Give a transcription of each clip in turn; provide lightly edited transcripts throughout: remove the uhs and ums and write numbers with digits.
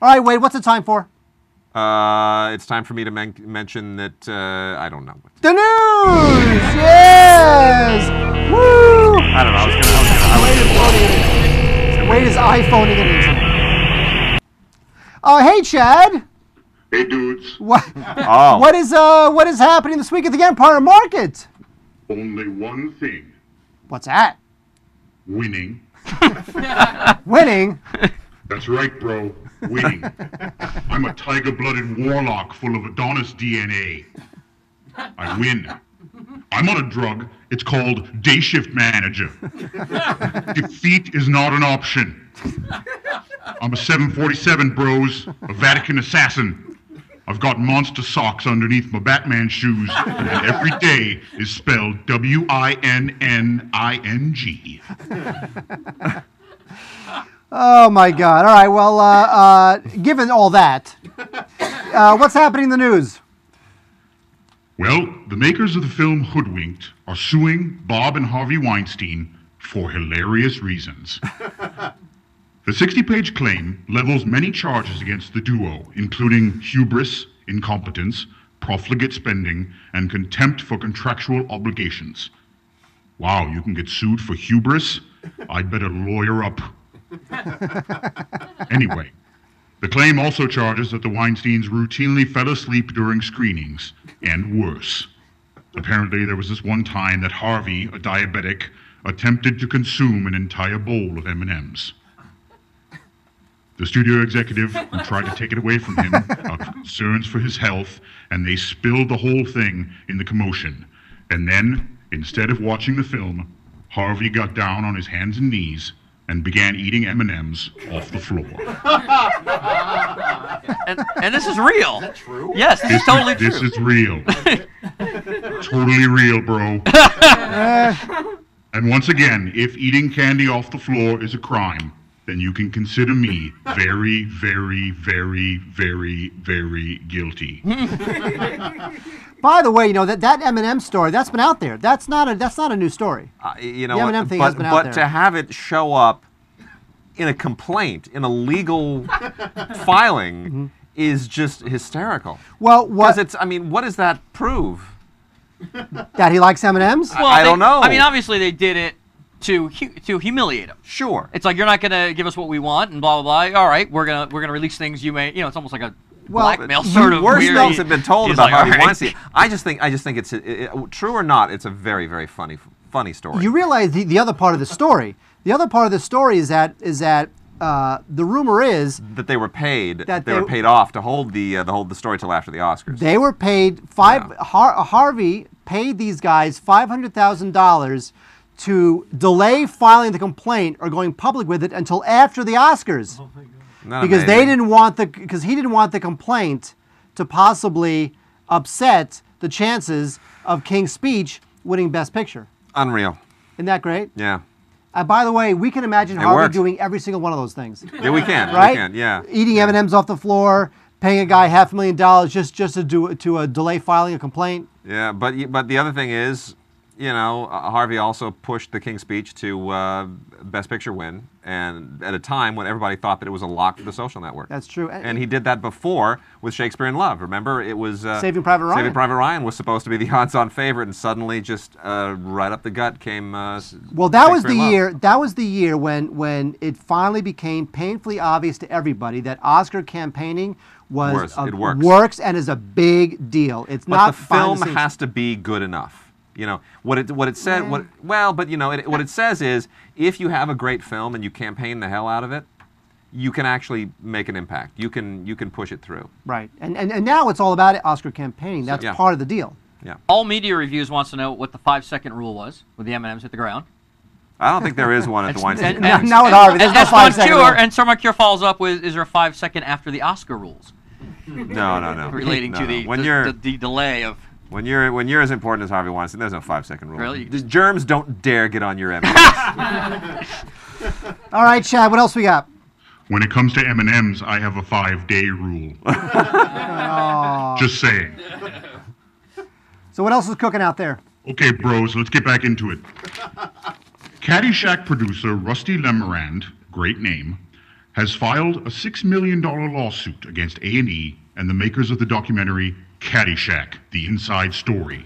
All right, Wade, what's the time for? It's time for me to mention that I don't know. The news! Yes! Woo! I don't know. Wade is iPhoning it into. Hey, Chad. Hey, dudes. What? Oh. What is happening this week at the Empire Market? Only one thing. What's that? Winning. Winning? That's right, bro. Winning. I'm a tiger-blooded warlock full of Adonis DNA. I win. I'm on a drug. It's called Day Shift Manager. Defeat is not an option. I'm a 747, bros. A Vatican assassin. I've got monster socks underneath my Batman shoes, and every day is spelled W-I-N-N-I-N-G. Oh, my God. All right, well, given all that, what's happening in the news? Well, the makers of the film Hoodwinked are suing Bob and Harvey Weinstein for hilarious reasons. The 60-page claim levels many charges against the duo, including hubris, incompetence, profligate spending, and contempt for contractual obligations. Wow, you can get sued for hubris? I'd better lawyer up. Anyway, the claim also charges that the Weinsteins routinely fell asleep during screenings, and worse. Apparently, there was this one time that Harvey, a diabetic, attempted to consume an entire bowl of M&Ms. The studio executive who tried to take it away from him out of concerns for his health, and they spilled the whole thing in the commotion. And then, instead of watching the film, Harvey got down on his hands and knees and began eating M&Ms off the floor. And this is real. Is that true? Yes, this is totally true. This is real. Totally real, bro. And once again, if eating candy off the floor is a crime, then you can consider me very, very, very, very, very guilty. By the way, you know that M&M story that's been out there. That's not a new story. You know, the M&M thing has been out there. But to have it show up in a complaint, in a legal filing, is just hysterical. Well, what? Because I mean, what does that prove? That he likes M&Ms? Well, I don't know. I mean, obviously they did it to humiliate him. Sure. It's like, you're not gonna give us what we want, and blah blah blah. All right, we're gonna release things you may, it's almost like a blackmail sort of worse weird. things have been told He's about like, Harvey all right. Weinstein. I just think it's true or not. It's a very, very funny story. You realize the other part of the story. The other part of the story is that the rumor is that they were paid. That they were paid off to hold the story till after the Oscars. They were paid Harvey paid these guys $500,000 to delay filing the complaint or going public with it until after the Oscars. Oh my God. Because he didn't want the complaint to possibly upset the chances of King's Speech winning Best Picture. Unreal. Isn't that great? Yeah. By the way, we can imagine It Harvey worked. doing every single one of those things. Yeah, we can. Right? We can. Yeah. Eating M&Ms off the floor, paying a guy $500,000 just to delay filing a complaint. Yeah, but the other thing is, Harvey also pushed the King's Speech to Best Picture win, and at a time when everybody thought that it was a lock for The Social Network. That's true. And he did that before with Shakespeare in Love. Remember, it was Saving Private Ryan. Saving Private Ryan was supposed to be the odds-on favorite, and suddenly, just right up the gut came. Well, that was the year. That was the year when it finally became painfully obvious to everybody that Oscar campaigning works and is a big deal. It's but not. The film has to be good enough. What it said. Yeah. What it says is, if you have a great film and you campaign the hell out of it, you can actually make an impact. You can push it through. Right, and now it's all about Oscar campaigning. That's part of the deal. Yeah. All Media Reviews wants to know what the 5-second rule was when the M&Ms hit the ground. I don't think there is one at the Weinstein. Now with Harvey, there's no 5-second rule. And Sir Mark follows up with, is there a 5-second after the Oscar rules? No. Relating to the delay of. When you're as important as Harvey Weinstein, there's no 5-second rule. Really? The germs don't dare get on your M&Ms. All right, Chad, what else we got? When it comes to M&Ms, I have a 5-day rule. Just saying. So what else is cooking out there? Okay, bros, let's get back into it. Caddyshack producer Rusty Lemarand, great name, has filed a $6 million lawsuit against A&E and the makers of the documentary Caddyshack, The Inside Story,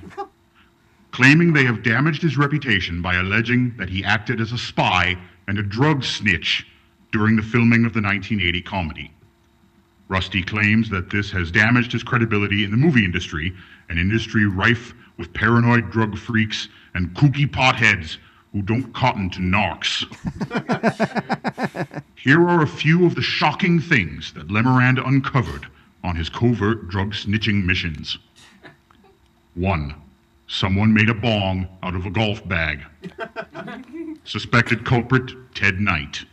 claiming they have damaged his reputation by alleging that he acted as a spy and a drug snitch during the filming of the 1980 comedy. Rusty claims that this has damaged his credibility in the movie industry, an industry rife with paranoid drug freaks and kooky potheads who don't cotton to narcs. Here are a few of the shocking things that Lemarand uncovered on his covert drug snitching missions. 1. Someone made a bong out of a golf bag. Suspected culprit, Ted Knight.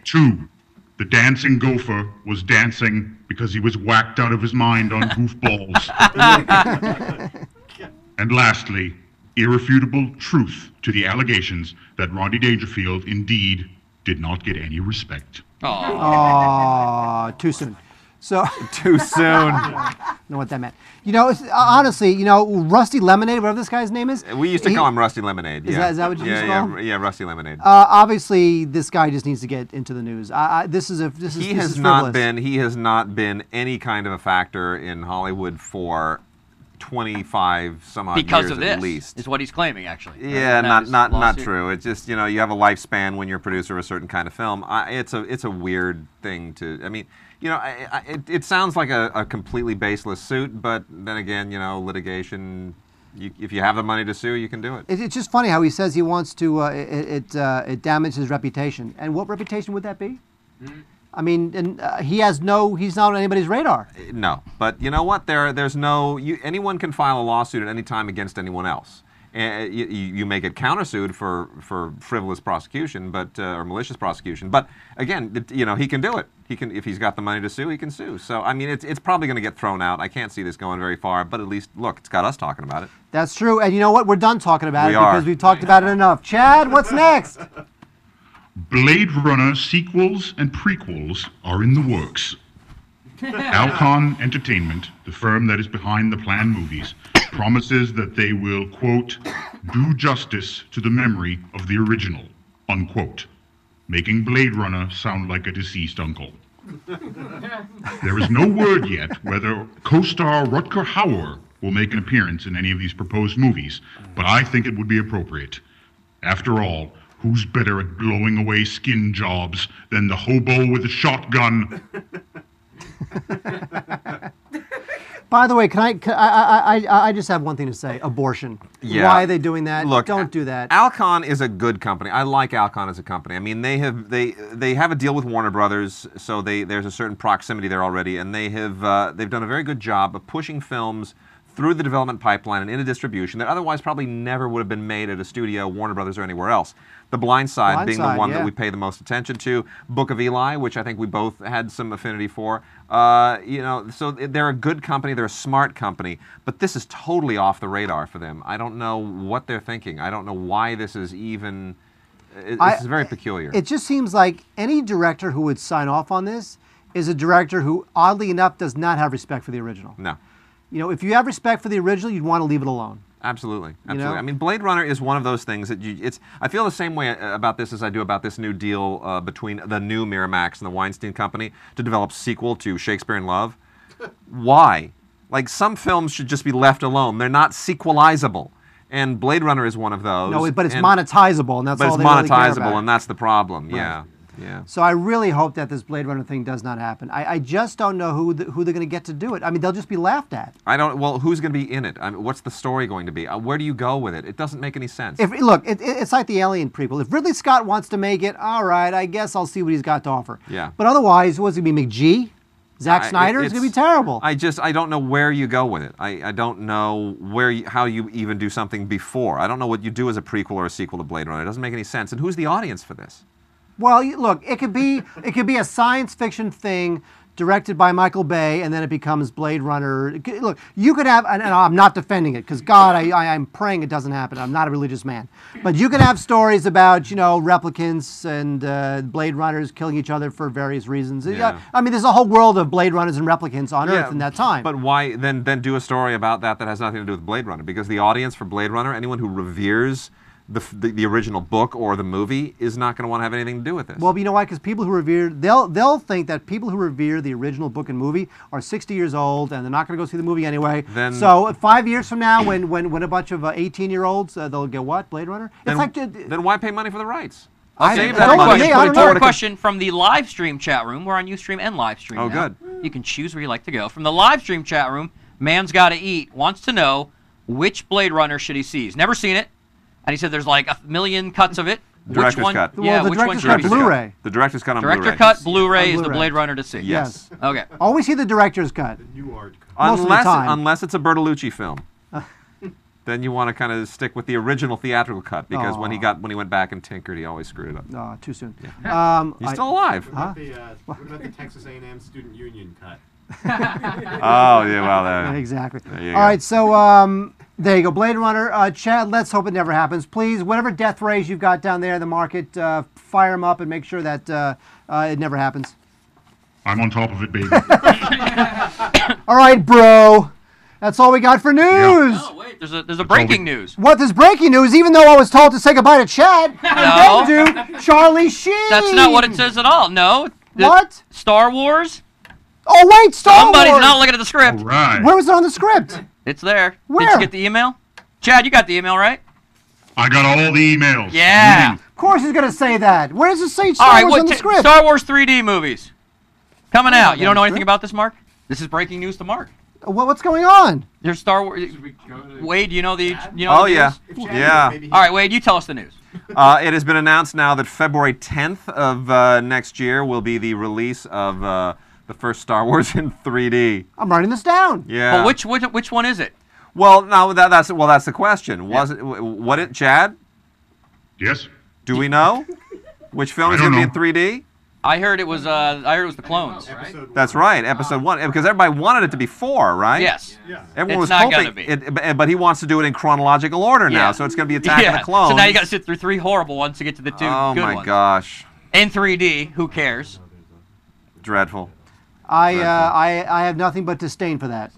2. The dancing gopher was dancing because he was whacked out of his mind on goofballs. And lastly, irrefutable truth to the allegations that Rodney Dangerfield indeed did not get any respect. Oh, too soon. So too soon. I don't know what that meant. You know, honestly, you know, Rusty Lemonade, whatever this guy's name is. We used to call him Rusty Lemonade. Is that what you used to call him? Yeah, Rusty Lemonade. Obviously, this guy just needs to get into the news. He has not been any kind of a factor in Hollywood for 25 some odd because years of this, at least. is what he's claiming, actually. Yeah, not true. It's just, you know, you have a lifespan when you're a producer of a certain kind of film. It's a weird thing to. I mean, you know, it sounds like a completely baseless suit, but then again, you know, litigation. If you have the money to sue, you can do it. It's just funny how he says he wants to. It damages his reputation, and what reputation would that be? Mm-hmm. I mean, and he's not on anybody's radar. No, but you know what? Anyone can file a lawsuit at any time against anyone else. You may get countersued for frivolous prosecution, or malicious prosecution. But again, you know, he can do it. He can, if he's got the money to sue, he can sue. So I mean, it's probably going to get thrown out. I can't see this going very far. But at least, look, it's got us talking about it. That's true. And you know what? We're done talking about it because we've talked about it enough. Chad, what's next? Blade Runner sequels and prequels are in the works. Alcon Entertainment, the firm that is behind the planned movies, promises that they will, quote, do justice to the memory of the original, unquote, making Blade Runner sound like a deceased uncle. There is no word yet whether co-star Rutger Hauer will make an appearance in any of these proposed movies, but I think it would be appropriate. After all, who's better at blowing away skin jobs than the hobo with a shotgun? By the way, I just have one thing to say. Abortion. Yeah. Why are they doing that? Look, don't do that. Alcon is a good company. I like Alcon as a company. I mean, they have a deal with Warner Brothers, so there's a certain proximity there already, and they've done a very good job of pushing films through the development pipeline and into distribution that otherwise probably never would have been made at a studio, Warner Brothers, or anywhere else. The Blind Side being the one that we pay the most attention to. Book of Eli, which I think we both had some affinity for. You know, so they're a good company, they're a smart company, but this is totally off the radar for them. I don't know what they're thinking. I don't know why this is even. This is very peculiar. It just seems like any director who would sign off on this is a director who, oddly enough, does not have respect for the original. No. You know, if you have respect for the original, you'd want to leave it alone. Absolutely, absolutely. You know? I mean, Blade Runner is one of those things that I feel the same way about this as I do about this new deal between the new Miramax and the Weinstein Company to develop sequel to Shakespeare in Love. Why? Like, some films should just be left alone. They're not sequelizable. And Blade Runner is one of those. No, but it's monetizable, and that's all they really care about. But it's monetizable, and that's the problem. Right. Yeah. Yeah. So I really hope that this Blade Runner thing does not happen. I just don't know who they're going to get to do it. I mean, they'll just be laughed at. Well, who's going to be in it? I mean, what's the story going to be? Where do you go with it? It doesn't make any sense. Look, it's like the Alien prequel. If Ridley Scott wants to make it, all right, I guess I'll see what he's got to offer. Yeah. But otherwise, what's it going to be, McGee? Zack Snyder? It's going to be terrible. I don't know where you go with it. I don't know how you even do something before. I don't know what you do as a prequel or a sequel to Blade Runner. It doesn't make any sense. And who's the audience for this? Well, look, it could be a science fiction thing directed by Michael Bay, and then it becomes Blade Runner. Look, you could have, and I'm not defending it, because God, I'm praying it doesn't happen. I'm not a religious man. But you could have stories about, you know, replicants and Blade Runners killing each other for various reasons. Yeah. I mean, there's a whole world of Blade Runners and replicants on Earth in that time. But why then do a story about that has nothing to do with Blade Runner? Because the audience for Blade Runner, anyone who reveres the original book or the movie is not going to want to have anything to do with this. Well, you know why? Because people who revere, they'll think that people who revere the original book and movie are 60 years old and they're not going to go see the movie anyway. So 5 years from now, when a bunch of 18-year-olds, they'll get what? Blade Runner? Then why pay money for the rights? Save that money. Question from the live stream chat room. We're on Ustream and live stream now. Good. You can choose where you like to go. From the live stream chat room, Man's Gotta Eat wants to know which Blade Runner should he see. He's never seen it. And he said there's like 1 million cuts of it. Director's which one? cut. Yeah, the which director's one cut Blu-ray. The director's cut on Blu-ray. Director cut Blu-ray is the Blade Runner to see. Yes. Okay. Always see the director's cut. The new art cut. Most of the time. Unless it's a Bertolucci film. Then you want to kind of stick with the original theatrical cut because when he went back and tinkered, he always screwed it up. Oh, too soon. Yeah. He's still alive. What about the Texas A&M Student Union cut? Oh, yeah, well, there. Exactly. There All right, so there you go. Blade Runner. Chad, let's hope it never happens. Please, whatever death rays you've got down there in the market, fire them up and make sure that it never happens. I'm on top of it, baby. All right, bro. That's all we got for news. Oh, wait, there's a breaking news. What? There's breaking news, even though I was told to say goodbye to Chad. And then do Charlie Sheen. That's not what it says at all. No. What? Star Wars? Oh, wait, Star Somebody's Wars. not looking at the script. All right. Where was it on the script? It's there. Where? Did you get the email? Chad, you got the email, right? I got all the emails. Yeah. Of course he's going to say that. Where does it say All Star right, Wars on the script? Star Wars 3D movies. Coming out. You don't know anything script. about this, Mark? This is breaking news to Mark. What's going on? There's Star Wars. Wade, do you know the Oh, the yeah. news? Yeah. All right, Wade, you tell us the news. It has been announced now that February 10th of next year will be the release of the first Star Wars in 3D. I'm writing this down. Yeah. But which one is it? Well, no, that's the question. Was it Chad? Yes. Do we know which film I is going to don't be in 3D? I heard it was the clones. That's right, episode 1, because everybody wanted it to be 4, right? Yes. Yeah. Everyone It's was not hoping gonna be. but he wants to do it in chronological order now, Yeah. so it's going to be Attack of Yeah. the Clones. So now you got to sit through 3 horrible ones to get to the 2 good Oh my ones. gosh, In 3D, who cares? dreadful. I have nothing but disdain for that.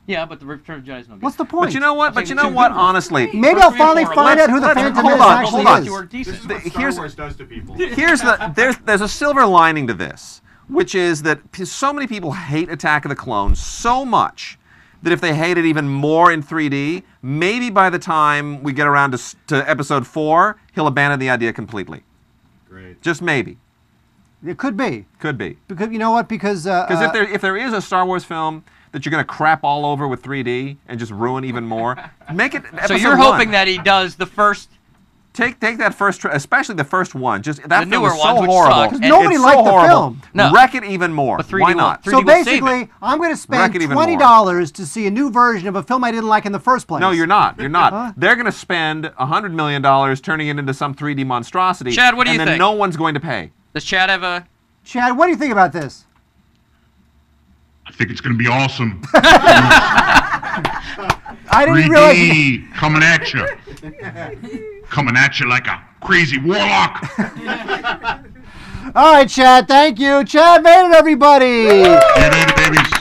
Yeah, but the Return of the Jedi is no good. What's the point? But you know what? But you know what? Honestly, Maybe I'll finally find out who the Phantom hold Menace on, actually hold on. is. You are decent. This is what Star Wars does to people. there's a silver lining to this, which is that so many people hate Attack of the Clones so much that if they hate it even more in 3D, maybe by the time we get around to episode 4, he'll abandon the idea completely. Great. Just maybe. It could be. Could be. Because you know what? Because if there is a Star Wars film that you're going to crap all over with 3D and just ruin even more, make it episode So you're 1. hoping that he does the first. Take that first, especially the first one. Just that The film newer is so ones, which horrible. suck. 'Cause nobody It's liked so the horrible. film. No. Wreck it even more. But 3D Why will- not? 3D so will save basically, it. I'm going to spend Wreck it even more. $20 to see a new version of a film I didn't like in the first place. No, you're not. You're not. Huh? They're going to spend $100 million turning it into some 3D monstrosity. Chad, what do you and then think? no one's going to pay. Does Chad have a? Chad, what do you think about this? I think it's going to be awesome. I didn't realize. 3D coming at you. Coming at you like a crazy warlock. All right, Chad. Thank you, Chad Vader, everybody. See you later, babies.